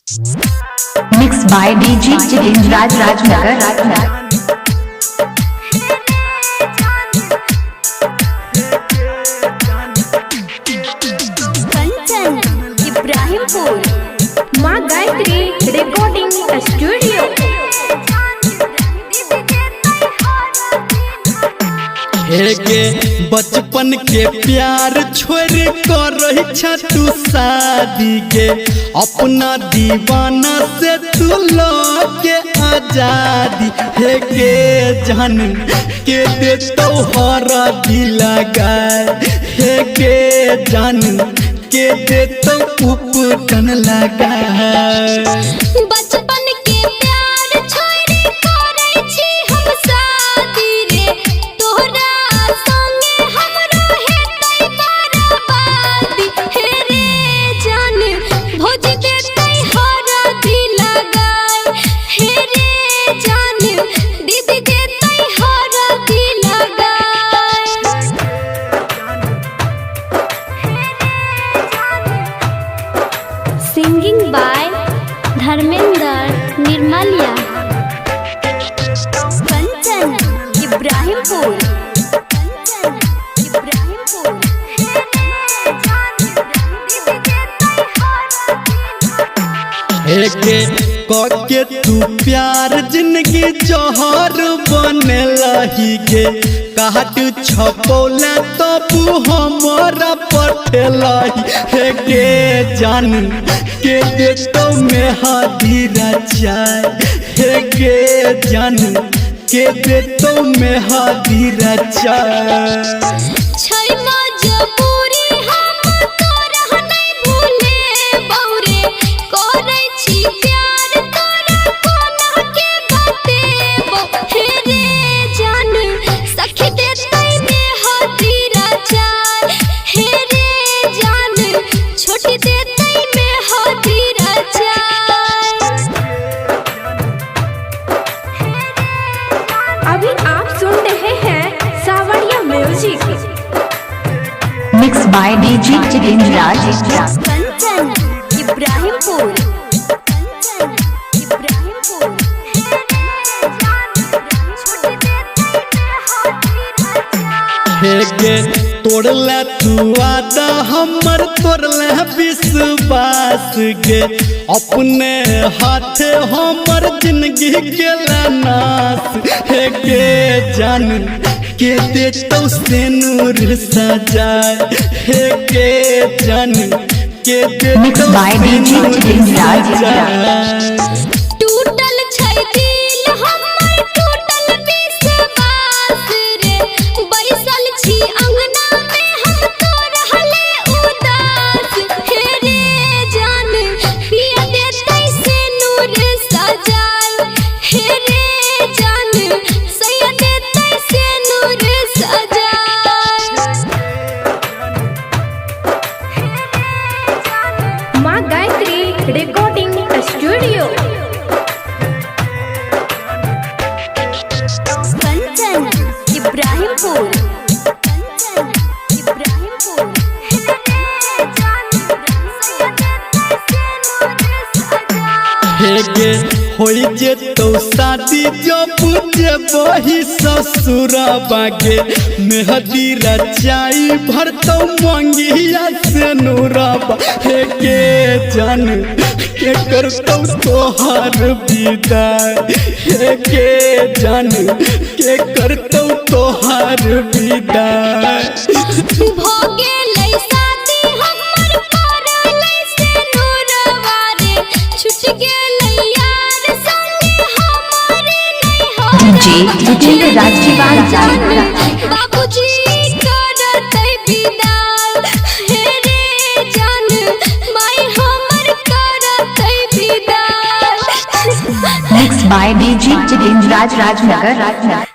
Mixed by DJ Jitin Rajnagar. Ibrahimpur माँ Gayatri recording studio. हेगे बचपन के प्यार छोड़ कर रही तू शादी के अपना दीवाना से तू के आजादी। हेगे जान के दे तोहरा दिल गाय। हेगे जान के दे तो उपटन लगा। बचपन के प्यार छोड़ी करे छी हम शादी रे तोहरा संगे हमरो हेतै बर्बादी। हे रे जान भोज देतै हरा दिल गाय। हे रे जान दीदी देतै हरा दिल गाय। Singing by Dharmendra Nirmaliya. कंचन इब्राहिमपुर। हेगे के तू प्यार जिंदगी जहर बने लही गे। काट छपौला तबू हमारा पठेलही। हेगे जान के दे तो में हादीरा चाय। हेगे जान के दे तो में हादीरा चाय। छै मजबूरी हम तोरा नहीं भूले बौरे करै छी प्यार तोरा कोना के बतेबो। हे रे जान सखी देतै में हादीरा चाय। हे रे जान छोटी देतै में हादीरा चाय। अभी आप सुन रहे हैं Sawariya music. Mixed by DJ Jitin Rajnagar. Kanchan Ibrahimpur. हेगे तोड़ला तू आदा हमर तोड़ला विश्वास गे। अपने हाथ हमर जिंदगी गेला नाश। हेगे जान के दे तो से नूर सजाए। हेगे जान के दे Mixed by DJ Jitin Rajnagar. टूटल छै दिल हमर टूटल विश्वास रे बैसल छी अंगना में हम तो रहले उदास। हे रे जान पिया देतै से नूर सजाए। हे रे जान सैया देतै से नूर सजाए। माँ गायत्री रिकॉर्डिंग स्टूडियो। कंचन इब्राहिमपुर। हेगे होई जे तो शादी जब जे बही ससुरा बागे। मेहदी रचाई भर तो मंगिया से नूराबा। हेगे जान के करतौ तोहार विदाई। हेगे जान के करतौ तोहार विदाई। भोगे लै शादी हमर करलै से नूरवा रे छूट गेलै यार संगे हमरे नहीं हो। DJ Jitin Rajnagar. बाबूजी करतै विदाई। हे रे जान माई हमर करतै विदाई। Mixed by DJ Jitin Rajnagar.